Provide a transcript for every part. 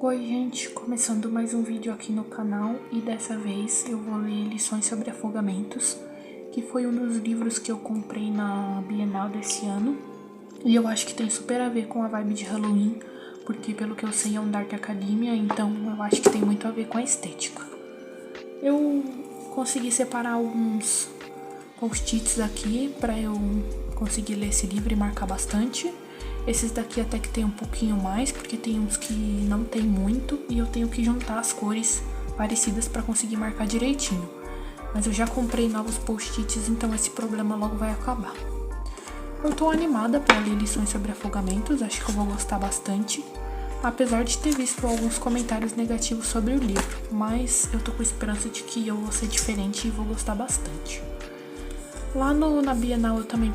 Oi gente, começando mais um vídeo aqui no canal e dessa vez eu vou ler Lições sobre Afogamentos, que foi um dos livros que eu comprei na Bienal desse ano e eu acho que tem super a ver com a vibe de Halloween, porque pelo que eu sei é um Dark Academia, então eu acho que tem muito a ver com a estética. Eu consegui separar alguns post-its aqui para eu conseguir ler esse livro e marcar bastante. Esses daqui até que tem um pouquinho mais, porque tem uns que não tem muito e eu tenho que juntar as cores parecidas para conseguir marcar direitinho. Mas eu já comprei novos post-its, então esse problema logo vai acabar. Eu tô animada para ler Lições sobre Afogamentos, acho que eu vou gostar bastante. Apesar de ter visto alguns comentários negativos sobre o livro, mas eu tô com esperança de que eu vou ser diferente e vou gostar bastante. Lá na Bienal eu também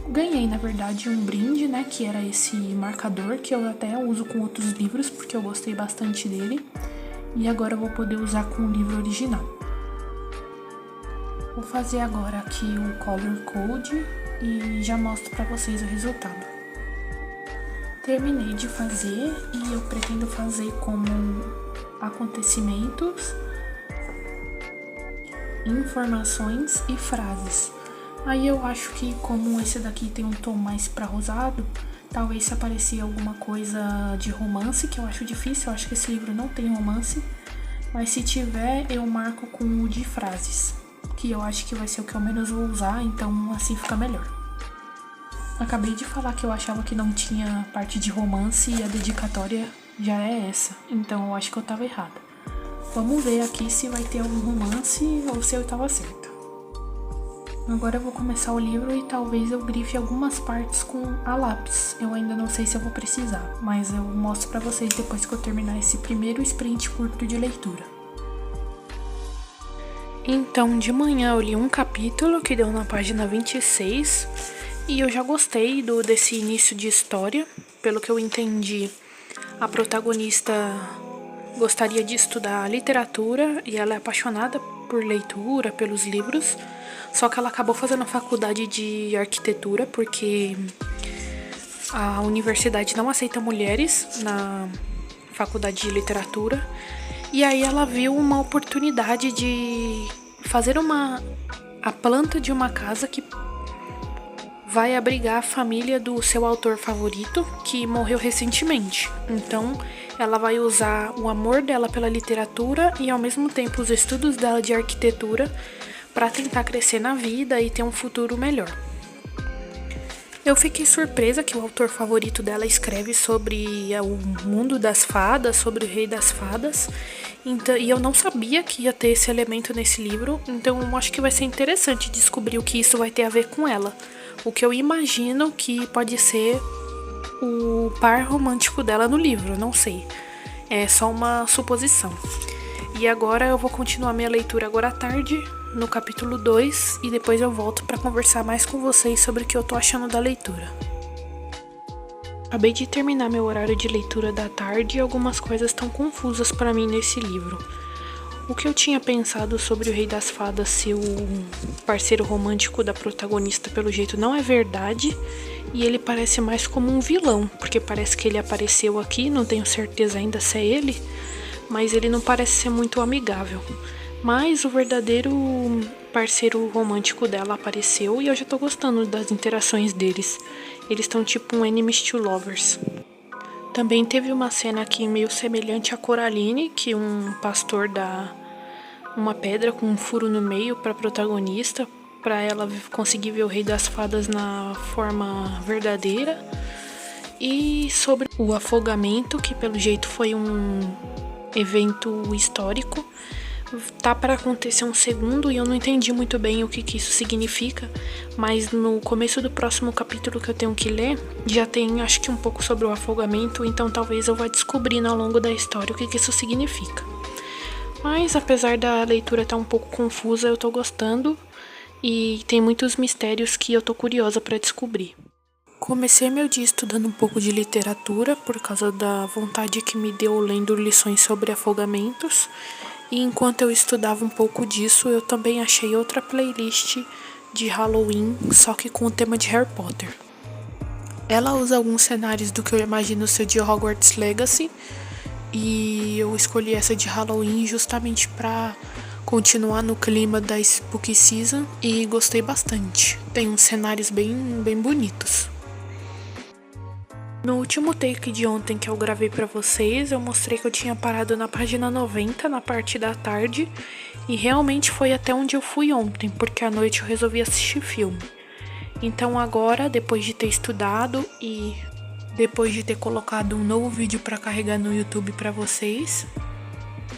ganhei, na verdade, um brinde, né, que era esse marcador, que eu até uso com outros livros, porque eu gostei bastante dele. E agora eu vou poder usar com o livro original. Vou fazer agora aqui o Color Code e já mostro pra vocês o resultado. Terminei de fazer e eu pretendo fazer como acontecimentos, informações e frases. Aí eu acho que como esse daqui tem um tom mais pra rosado, talvez se aparecer alguma coisa de romance, que eu acho difícil, eu acho que esse livro não tem romance, mas se tiver eu marco com o de frases, que eu acho que vai ser o que eu menos vou usar, então assim fica melhor. Acabei de falar que eu achava que não tinha parte de romance e a dedicatória já é essa, então eu acho que eu tava errada. Vamos ver aqui se vai ter algum romance ou se eu tava certa. Agora eu vou começar o livro e talvez eu grife algumas partes com a lápis. Eu ainda não sei se eu vou precisar, mas eu mostro pra vocês depois que eu terminar esse primeiro sprint curto de leitura. Então, de manhã eu li um capítulo que deu na página 26 e eu já gostei desse início de história. Pelo que eu entendi, a protagonista gostaria de estudar literatura e ela é apaixonada por leitura, pelos livros, só que ela acabou fazendo faculdade de arquitetura porque a universidade não aceita mulheres na faculdade de literatura, e aí ela viu uma oportunidade de fazer a planta de uma casa que vai abrigar a família do seu autor favorito, que morreu recentemente. Então, ela vai usar o amor dela pela literatura e, ao mesmo tempo, os estudos dela de arquitetura para tentar crescer na vida e ter um futuro melhor. Eu fiquei surpresa que o autor favorito dela escreve sobre o mundo das fadas, sobre o rei das fadas, então, e eu não sabia que ia ter esse elemento nesse livro, então eu acho que vai ser interessante descobrir o que isso vai ter a ver com ela. O que eu imagino que pode ser o par romântico dela no livro, não sei. É só uma suposição. E agora eu vou continuar minha leitura agora à tarde, no capítulo 2, e depois eu volto para conversar mais com vocês sobre o que eu tô achando da leitura. Acabei de terminar meu horário de leitura da tarde e algumas coisas estão confusas para mim nesse livro. O que eu tinha pensado sobre o Rei das Fadas ser o parceiro romântico da protagonista, pelo jeito, não é verdade. E ele parece mais como um vilão, porque parece que ele apareceu aqui, não tenho certeza ainda se é ele, mas ele não parece ser muito amigável. Mas o verdadeiro parceiro romântico dela apareceu e eu já tô gostando das interações deles. Eles estão tipo um enemies to lovers. Também teve uma cena aqui meio semelhante a Coraline, que um pastor dá uma pedra com um furo no meio para a protagonista, para ela conseguir ver o Rei das Fadas na forma verdadeira. E sobre o afogamento, que pelo jeito foi um evento histórico, tá para acontecer um segundo e eu não entendi muito bem o que isso significa, mas no começo do próximo capítulo que eu tenho que ler, já tem acho que um pouco sobre o afogamento, então talvez eu vá descobrindo ao longo da história o que isso significa. Mas apesar da leitura estar um pouco confusa, eu tô gostando e tem muitos mistérios que eu tô curiosa para descobrir. Comecei meu dia estudando um pouco de literatura por causa da vontade que me deu lendo lições sobre afogamentos. E enquanto eu estudava um pouco disso, eu também achei outra playlist de Halloween, só que com o tema de Harry Potter. Ela usa alguns cenários do que eu imagino ser de Hogwarts Legacy, e eu escolhi essa de Halloween justamente pra continuar no clima da Spooky Season e gostei bastante. Tem uns cenários bem bonitos. No último take de ontem que eu gravei pra vocês, eu mostrei que eu tinha parado na página 90, na parte da tarde, e realmente foi até onde eu fui ontem, porque à noite eu resolvi assistir filme. Então agora, depois de ter estudado e depois de ter colocado um novo vídeo pra carregar no YouTube pra vocês,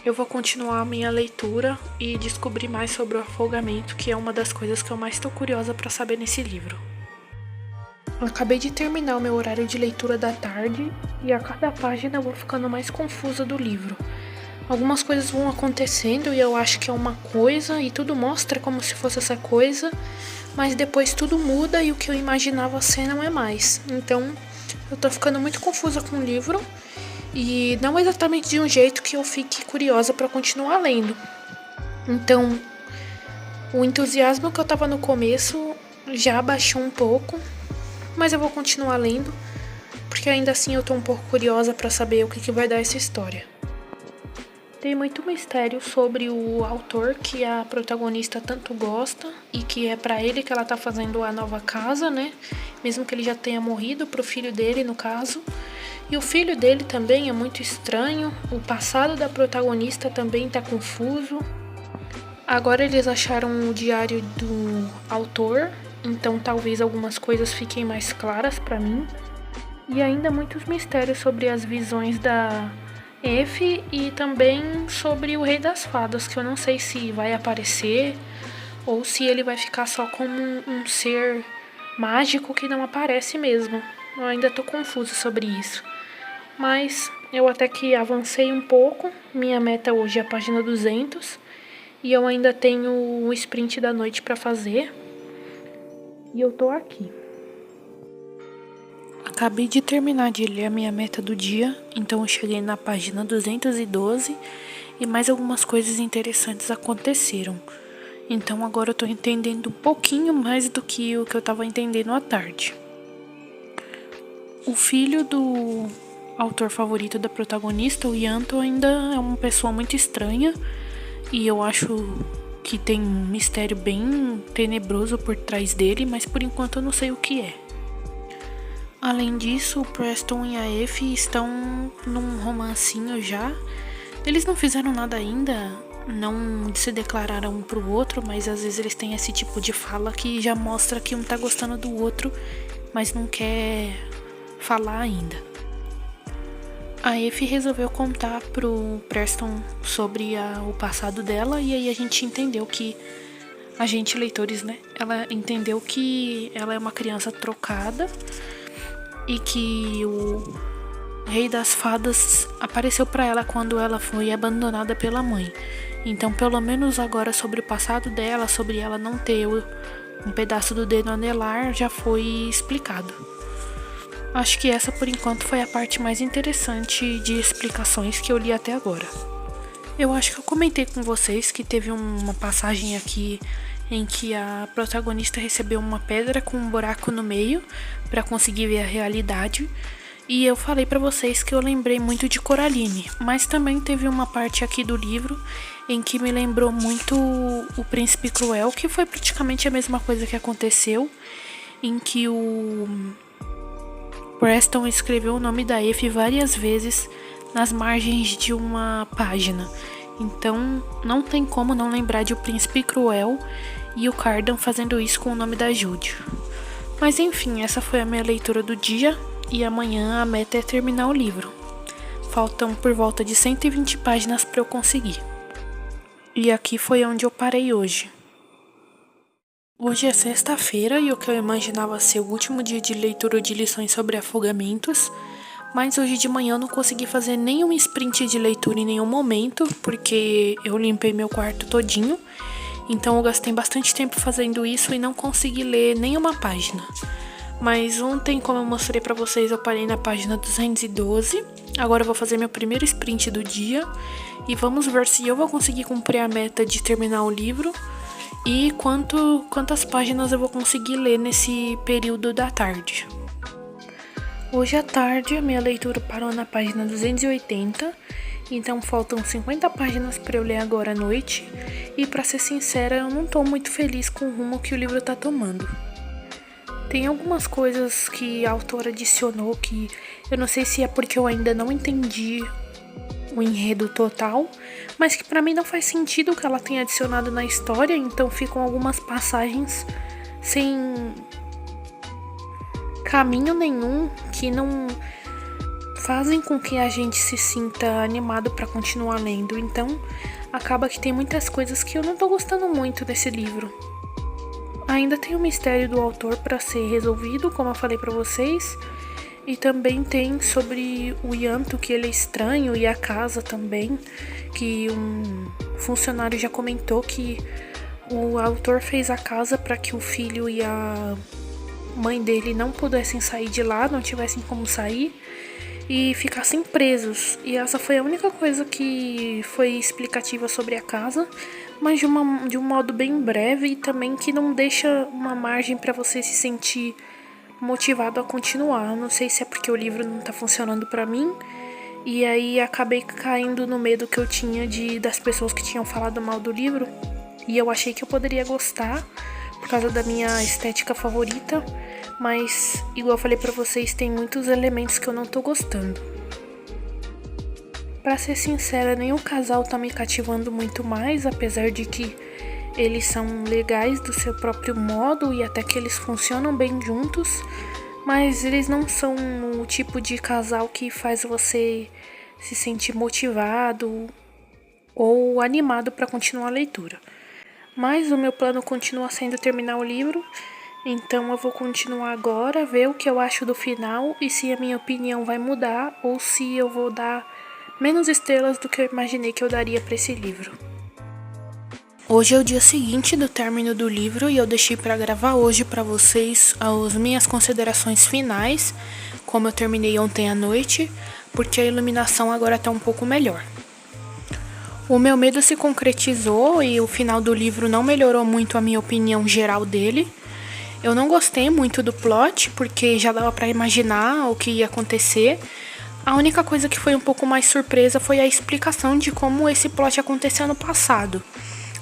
eu vou continuar a minha leitura e descobrir mais sobre o afogamento, que é uma das coisas que eu mais tô curiosa pra saber nesse livro. Acabei de terminar o meu horário de leitura da tarde e a cada página eu vou ficando mais confusa do livro. Algumas coisas vão acontecendo e eu acho que é uma coisa e tudo mostra como se fosse essa coisa, mas depois tudo muda e o que eu imaginava ser não é mais. Então eu tô ficando muito confusa com o livro e não exatamente de um jeito que eu fique curiosa pra continuar lendo. Então o entusiasmo que eu tava no começo já baixou um pouco, mas eu vou continuar lendo, porque ainda assim eu tô um pouco curiosa pra saber o que vai dar essa história. Tem muito mistério sobre o autor que a protagonista tanto gosta e que é pra ele que ela tá fazendo a nova casa, né? Mesmo que ele já tenha morrido, pro filho dele no caso. E o filho dele também é muito estranho, o passado da protagonista também tá confuso. Agora eles acharam o diário do autor, então talvez algumas coisas fiquem mais claras pra mim. E ainda muitos mistérios sobre as visões da F e também sobre o Rei das Fadas, que eu não sei se vai aparecer ou se ele vai ficar só como um ser mágico que não aparece mesmo. Eu ainda tô confusa sobre isso. Mas eu até que avancei um pouco, minha meta hoje é a página 200 e eu ainda tenho o sprint da noite pra fazer. E eu tô aqui. Acabei de terminar de ler a minha meta do dia, então eu cheguei na página 212 e mais algumas coisas interessantes aconteceram. Então agora eu tô entendendo um pouquinho mais do que o que eu tava entendendo à tarde. O filho do autor favorito da protagonista, o Yanto, ainda é uma pessoa muito estranha e eu acho que tem um mistério bem tenebroso por trás dele, mas por enquanto eu não sei o que é. Além disso, o Preston e a Effie estão num romancinho já. Eles não fizeram nada ainda, não se declararam um pro outro, mas às vezes eles têm esse tipo de fala que já mostra que um tá gostando do outro, mas não quer falar ainda. A Effie resolveu contar pro Preston sobre o passado dela, e aí a gente entendeu que a gente, leitores, né? Ela entendeu que ela é uma criança trocada e que o Rei das Fadas apareceu pra ela quando ela foi abandonada pela mãe. Então, pelo menos agora, sobre o passado dela, sobre ela não ter um pedaço do dedo anelar, já foi explicado. Acho que essa, por enquanto, foi a parte mais interessante de explicações que eu li até agora. Eu acho que eu comentei com vocês que teve uma passagem aqui em que a protagonista recebeu uma pedra com um buraco no meio para conseguir ver a realidade. E eu falei pra vocês que eu lembrei muito de Coraline, mas também teve uma parte aqui do livro em que me lembrou muito o Príncipe Cruel, que foi praticamente a mesma coisa que aconteceu, em que o Preston escreveu o nome da Effie várias vezes nas margens de uma página. Então não tem como não lembrar de O Príncipe Cruel e o Cardan fazendo isso com o nome da Judy. Mas enfim, essa foi a minha leitura do dia e amanhã a meta é terminar o livro. Faltam por volta de 120 páginas para eu conseguir. E aqui foi onde eu parei hoje. Hoje é sexta-feira e o que eu imaginava ser o último dia de leitura de lições sobre afogamentos, mas hoje de manhã eu não consegui fazer nenhum sprint de leitura em nenhum momento, porque eu limpei meu quarto todinho, então eu gastei bastante tempo fazendo isso e não consegui ler nenhuma página. Mas ontem, como eu mostrei pra vocês, eu parei na página 212, agora eu vou fazer meu primeiro sprint do dia e vamos ver se eu vou conseguir cumprir a meta de terminar o livro e quantas páginas eu vou conseguir ler nesse período da tarde. Hoje à tarde a minha leitura parou na página 280, então faltam 50 páginas para eu ler agora à noite. E para ser sincera, eu não tô muito feliz com o rumo que o livro tá tomando. Tem algumas coisas que a autora adicionou que eu não sei se é porque eu ainda não entendi o enredo total, mas que pra mim não faz sentido o que ela tem adicionado na história, então ficam algumas passagens sem caminho nenhum, que não fazem com que a gente se sinta animado pra continuar lendo. Então acaba que tem muitas coisas que eu não tô gostando muito desse livro. Ainda tem o mistério do autor para ser resolvido, como eu falei para vocês. E também tem sobre o Yanto, que ele é estranho, e a casa também, que um funcionário já comentou que o autor fez a casa para que o filho e a mãe dele não pudessem sair de lá, não tivessem como sair e ficassem presos. E essa foi a única coisa que foi explicativa sobre a casa, mas de um modo bem breve e também que não deixa uma margem para você se sentir motivado a continuar. Não sei se é porque o livro não tá funcionando pra mim, e aí acabei caindo no medo que eu tinha das pessoas que tinham falado mal do livro, e eu achei que eu poderia gostar por causa da minha estética favorita, mas igual eu falei pra vocês, tem muitos elementos que eu não tô gostando. Pra ser sincera, nem o casal tá me cativando muito mais, apesar de que eles são legais do seu próprio modo e até que eles funcionam bem juntos, mas eles não são o tipo de casal que faz você se sentir motivado ou animado para continuar a leitura. Mas o meu plano continua sendo terminar o livro, então eu vou continuar agora, ver o que eu acho do final e se a minha opinião vai mudar ou se eu vou dar menos estrelas do que eu imaginei que eu daria para esse livro. Hoje é o dia seguinte do término do livro e eu deixei para gravar hoje para vocês as minhas considerações finais, como eu terminei ontem à noite, porque a iluminação agora tá um pouco melhor. O meu medo se concretizou e o final do livro não melhorou muito a minha opinião geral dele. Eu não gostei muito do plot, porque já dava para imaginar o que ia acontecer. A única coisa que foi um pouco mais surpresa foi a explicação de como esse plot aconteceu no passado.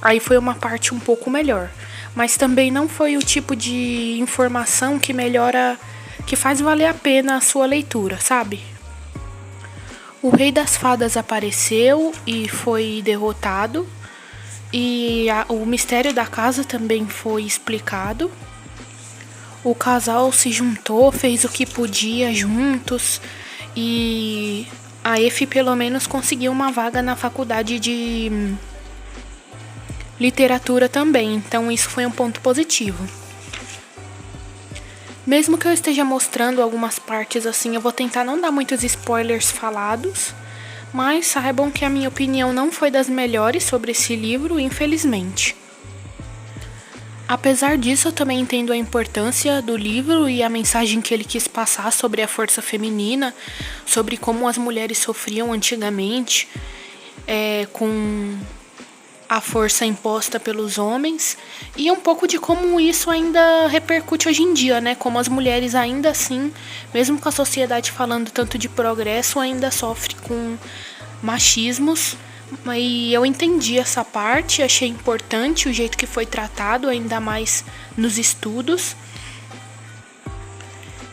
Aí foi uma parte um pouco melhor, mas também não foi o tipo de informação que melhora, que faz valer a pena a sua leitura, sabe? O Rei das Fadas apareceu e foi derrotado, e o mistério da casa também foi explicado. O casal se juntou, fez o que podia juntos, e a Effie pelo menos conseguiu uma vaga na faculdade de literatura também, então isso foi um ponto positivo. Mesmo que eu esteja mostrando algumas partes assim, eu vou tentar não dar muitos spoilers falados, mas saibam que a minha opinião não foi das melhores sobre esse livro, infelizmente. Apesar disso, eu também entendo a importância do livro e a mensagem que ele quis passar sobre a força feminina, sobre como as mulheres sofriam antigamente, com a força imposta pelos homens, e um pouco de como isso ainda repercute hoje em dia, né? Como as mulheres ainda assim, mesmo com a sociedade falando tanto de progresso, ainda sofrem com machismos. E eu entendi essa parte, achei importante o jeito que foi tratado, ainda mais nos estudos.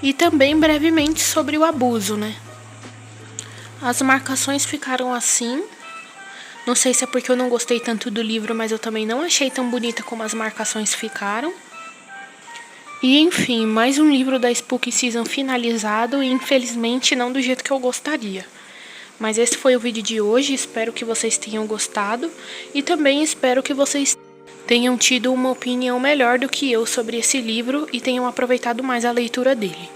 E também brevemente sobre o abuso, né? As marcações ficaram assim. Não sei se é porque eu não gostei tanto do livro, mas eu também não achei tão bonita como as marcações ficaram. E enfim, mais um livro da Spooky Season finalizado e infelizmente não do jeito que eu gostaria. Mas esse foi o vídeo de hoje, espero que vocês tenham gostado e também espero que vocês tenham tido uma opinião melhor do que eu sobre esse livro e tenham aproveitado mais a leitura dele.